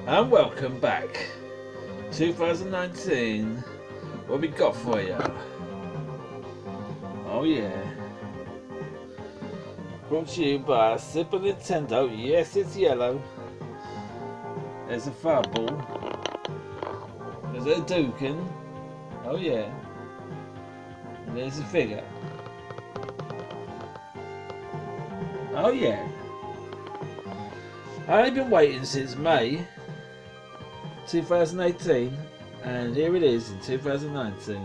And welcome back. 2019. What we got for you? Oh yeah. Brought to you by Super Nintendo. Yes, it's yellow. There's a fireball. There's a Dukin. Oh yeah. And there's a figure. Oh yeah. I've been waiting since May 2018, and here it is in 2019.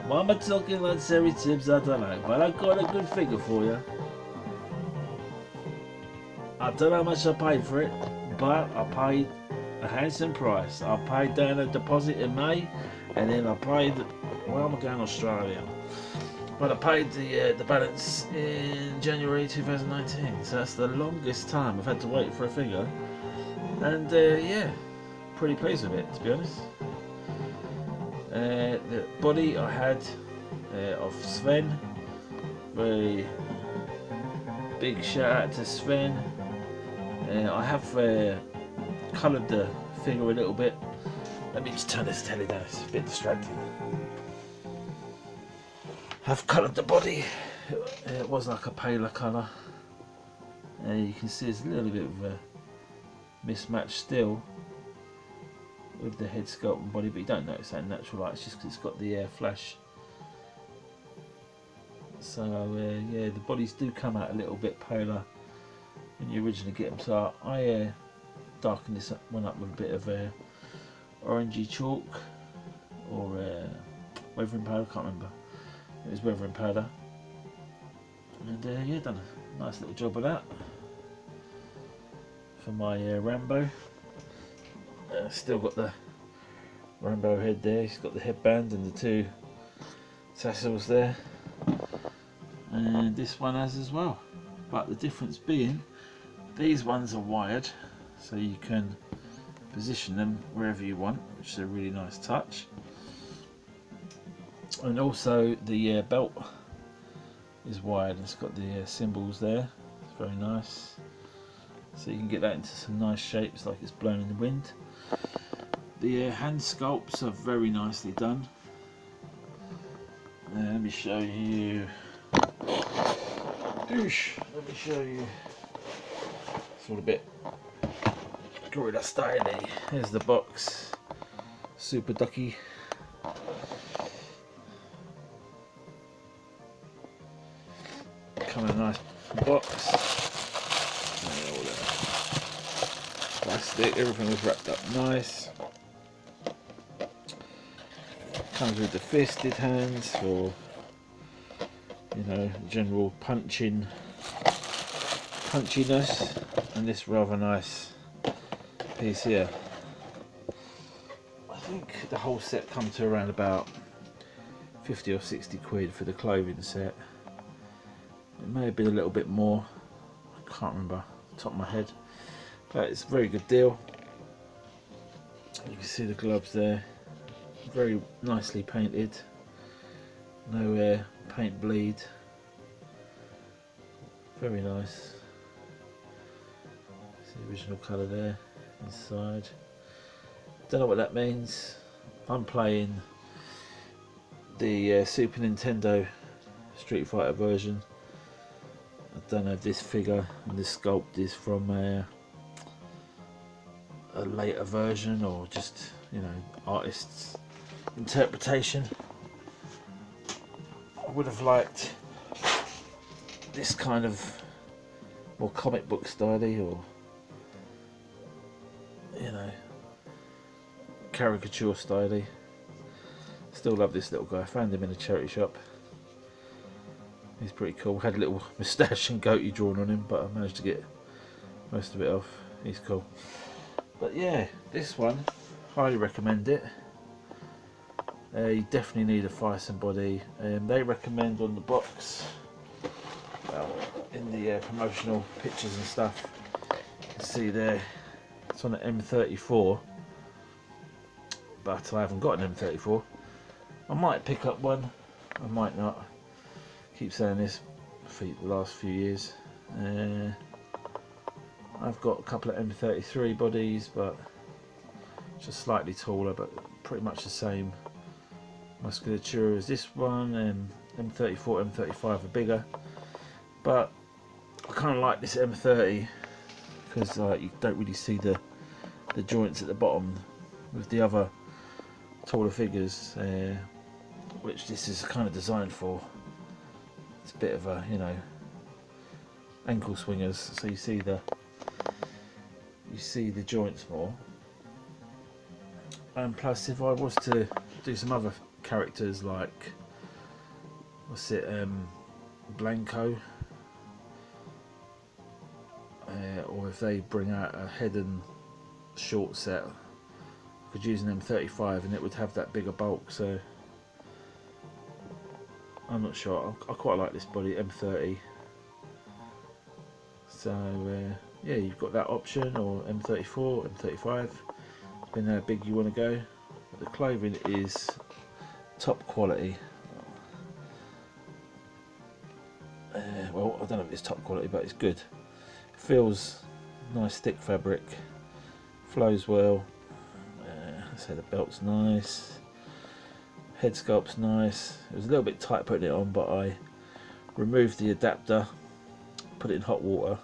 Why am I talking like Seri Tibbs? I don't know, but I got a good figure for you. I don't know how much I paid for it, but I paid a handsome price. I paid down a deposit in May, and then I paid, well, I'm going to Australia, but I paid the balance in January 2019. So that's the longest time I've had to wait for a figure, and yeah, pretty pleased with it, to be honest. The body I had of Sven. Very big shout out to Sven. I have coloured the figure a little bit. Let me just turn this telly down, it's a bit distracting. I've coloured the body. It was like a paler colour. You can see there's a little bit of a mismatch still with the head sculpt and body, but you don't notice that in natural light. It's just because it's got the flash. So yeah, the bodies do come out a little bit paler when you originally get them. So I darkened this one up with a bit of orangey chalk or weathering powder. I can't remember. It was weathering powder, and yeah, done a nice little job of that for my Rambo. Still got the Rambo head there. He's got the headband and the two tassels there, and this one has as well. But the difference being, these ones are wired, so you can position them wherever you want, which is a really nice touch. And also the belt is wired, and it's got the symbols there. It's very nice, so you can get that into some nice shapes like it's blown in the wind. The hand sculpts are very nicely done. Let me show you. Let me show you. It's all a bit gorilla styly. Here's the box. Super ducky. Come in a nice box. All the plastic, everything was wrapped up nice. Comes with the fisted hands for, you know, general punchiness, and this rather nice piece here. I think the whole set come to around about 50 or 60 quid for the clothing set. It may have been a little bit more, I can't remember off the top of my head, but it's a very good deal. You can see the gloves there, very nicely painted, no paint bleed, very nice. It's the original colour there inside. Don't know what that means. I'm playing the Super Nintendo Street Fighter version. I don't know if this figure and this sculpt is from a later version or just, you know, artist's interpretation. I would have liked this kind of more comic book styly, or, you know, caricature styly. Still love this little guy. I found him in a charity shop. He's pretty cool. Had a little moustache and goatee drawn on him, but I managed to get most of it off. He's cool. But yeah, this one, highly recommend it. You definitely need a phicen body. They recommend on the box, well, in the promotional pictures and stuff, you can see there it's on an M34, but I haven't got an M34. I might pick up one, I might not. Keep saying this for the last few years. I I've got a couple of M33 bodies, but just slightly taller, but pretty much the same musculature as this one, and M34, M35 are bigger. But I kind of like this M30 because you don't really see the joints at the bottom with the other taller figures, which this is kind of designed for. It's a bit of a, you know, ankle swingers, so you see the joints more. And plus, if I was to do some other characters like, what's it, Blanco, or if they bring out a head and short set, I could use an M35 and it would have that bigger bulk. So I'm not sure. I quite like this body, M30. So yeah, you've got that option, or M34, M35, depending how big you want to go. But the clothing is top quality. Well, I don't know if it's top quality, but it's good. It feels nice, thick fabric, flows well. So the belt's nice, head sculpt's nice. It was a little bit tight putting it on, but I removed the adapter, put it in hot water,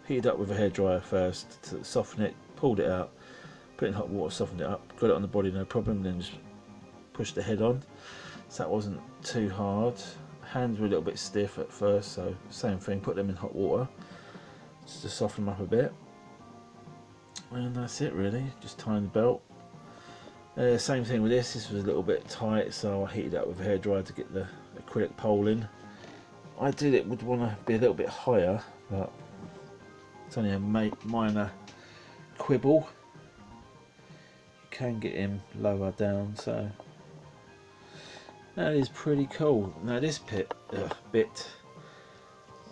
heated up with a hairdryer first to soften it, pulled it out, put it in hot water, softened it up, got it on the body no problem, then just pushed the head on. So that wasn't too hard. Hands were a little bit stiff at first, so same thing, put them in hot water just to soften them up a bit, and that's it really. Just tying the belt. Same thing with this. This was a little bit tight, so I heated it up with a hairdryer to get the acrylic pole in. Ideally it would want to be a little bit higher, but it's only a minor quibble. You can get him lower down, so that is pretty cool. Now this bit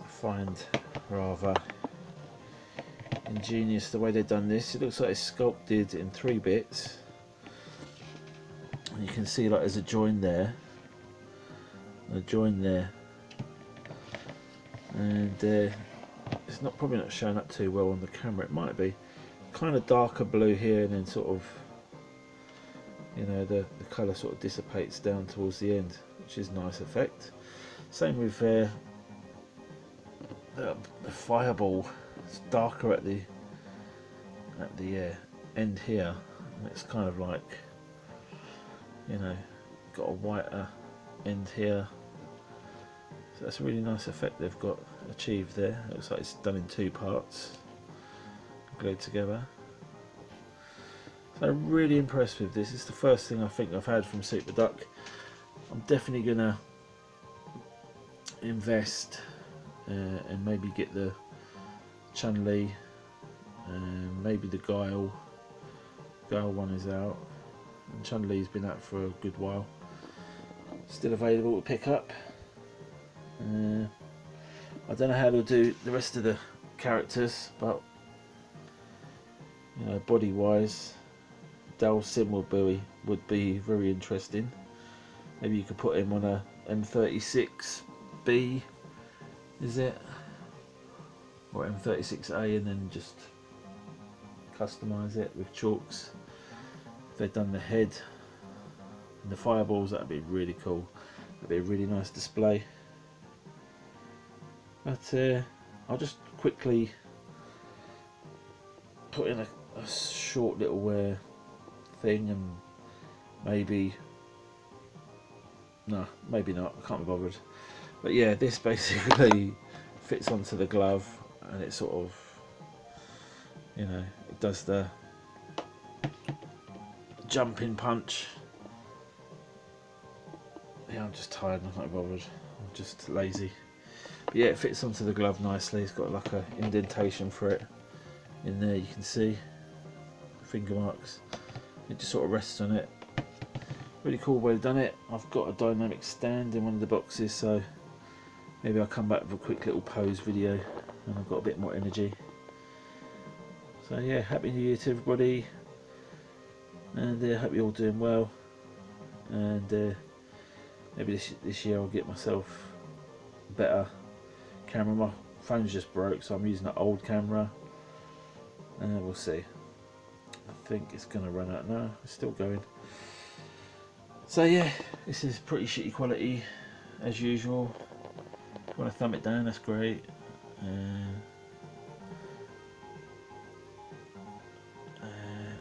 I find rather ingenious the way they've done this. It looks like it's sculpted in 3 bits. And you can see like there's a join there, and a join there, and it's probably not showing up too well on the camera. It might be kind of darker blue here, and then sort of, you know, the colour sort of dissipates down towards the end, which is a nice effect. Same with the fireball. It's darker at the end here, and it's kind of like, you know, got a whiter end here. So that's a really nice effect they've got achieved there. It looks like it's done in 2 parts, glued together. So I'm really impressed with this. It's the first thing I think I've had from Super Duck. I'm definitely gonna invest and maybe get the Chun-Li, and maybe the Guile one is out, and Chun-Li's been out for a good while, still available to pick up. I don't know how they'll do the rest of the characters, but you know, body wise, Dalsim would be very interesting. Maybe you could put him on a M36B, is it, or M36A, and then just customise it with chalks. If they'd done the head and the fireballs, that'd be really cool. That'd be a really nice display. But I'll just quickly put in a short little thing, and maybe maybe not, I can't be bothered. But yeah, this basically fits onto the glove, and it sort of, you know, it does the jumping punch. Yeah, I'm just tired, I'm not bothered, I'm just lazy. But yeah, it fits onto the glove nicely. It's got like a indentation for it in there, you can see finger marks. It just sort of rests on it. Really cool way they've done it. I've got a dynamic stand in one of the boxes, so maybe I'll come back with a quick little pose video when I've got a bit more energy. So yeah, happy new year to everybody, and hope you're all doing well. And maybe this year I'll get myself a better camera. My phone's just broke, so I'm using an old camera. We'll see. I think it's going to run out now. It's still going. So yeah, this is pretty shitty quality as usual. If you want to thumb it down, that's great.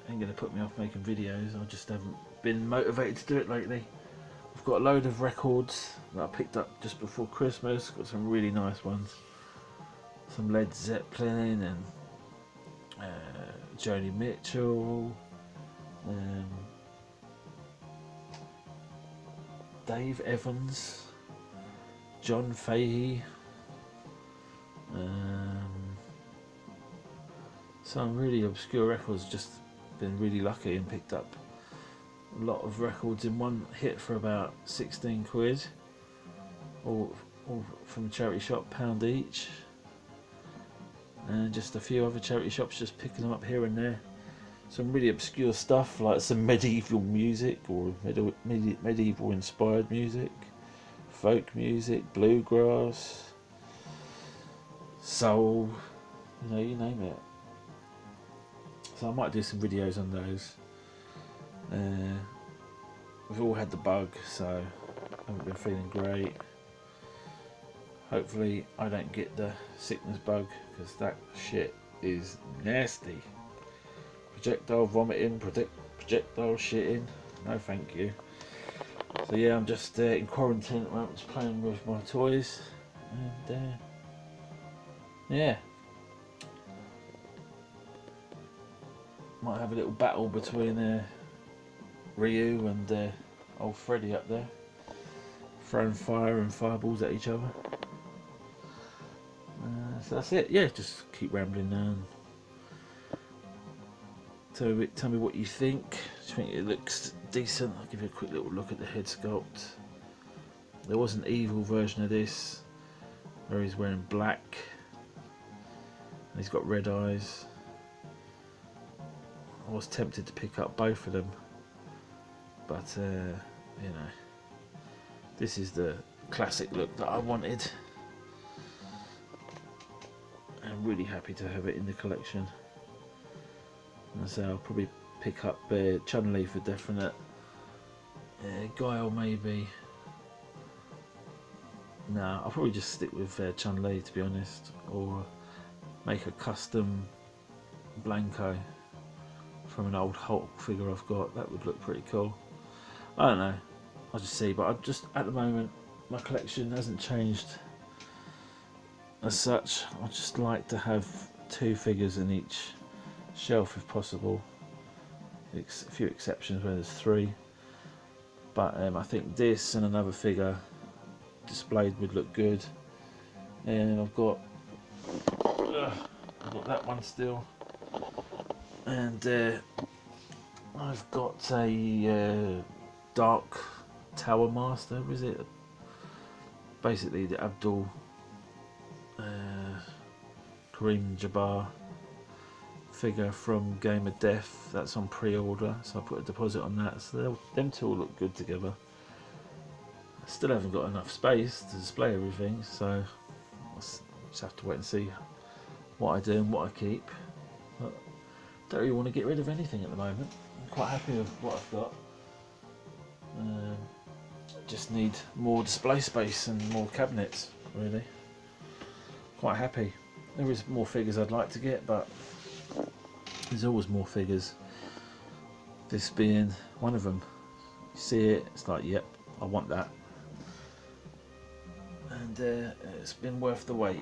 Ain't going to put me off making videos. I just haven't been motivated to do it lately. I've got a load of records that I picked up just before Christmas. Got some really nice ones. Some Led Zeppelin and Joni Mitchell, Dave Evans, John Fahey, some really obscure records. Just been really lucky and picked up a lot of records in one hit for about 16 quid, all from a charity shop, £1 each. And just a few other charity shops just picking them up here and there. Some really obscure stuff like some medieval music or medieval inspired music, folk music, bluegrass, soul, you know, you name it. So I might do some videos on those. We've all had the bug, so I haven't been feeling great. Hopefully I don't get the sickness bug, because that shit is nasty. Projectile vomiting, projectile shitting, no thank you. So yeah, I'm just in quarantine at the moment, just playing with my toys, and yeah, might have a little battle between Ryu and old Freddy up there, throwing fire and fireballs at each other. So that's it. Yeah, just keep rambling now. Tell me what you think. Do you think it looks decent? I'll give you a quick little look at the head sculpt. There was an evil version of this where he's wearing black and he's got red eyes. I was tempted to pick up both of them, but you know, this is the classic look that I wanted. I'm really happy to have it in the collection. And so I'll probably pick up Chun-Li for definite. Guile maybe. No, I'll probably just stick with Chun-Li, to be honest, or make a custom Blanco from an old Hulk figure I've got. That would look pretty cool. I don't know, I'll just see, but I'm just, at the moment, my collection hasn't changed as such. I just like to have 2 figures in each shelf if possible. A few exceptions where there's 3, but I think this and another figure displayed would look good. And I've got that one still, and I've got a Dark Tower Master. Was it basically the Abdul Kareem Jabbar figure from Game of Death? That's on pre-order, so I put a deposit on that. So them two all look good together. I still haven't got enough space to display everything, so I'll just have to wait and see what I do and what I keep. But I don't really want to get rid of anything at the moment. I'm quite happy with what I've got. Just need more display space and more cabinets, really. Quite happy. There is more figures I'd like to get, but there's always more figures. This being one of them. You see it, it's like, yep, I want that. And it's been worth the wait.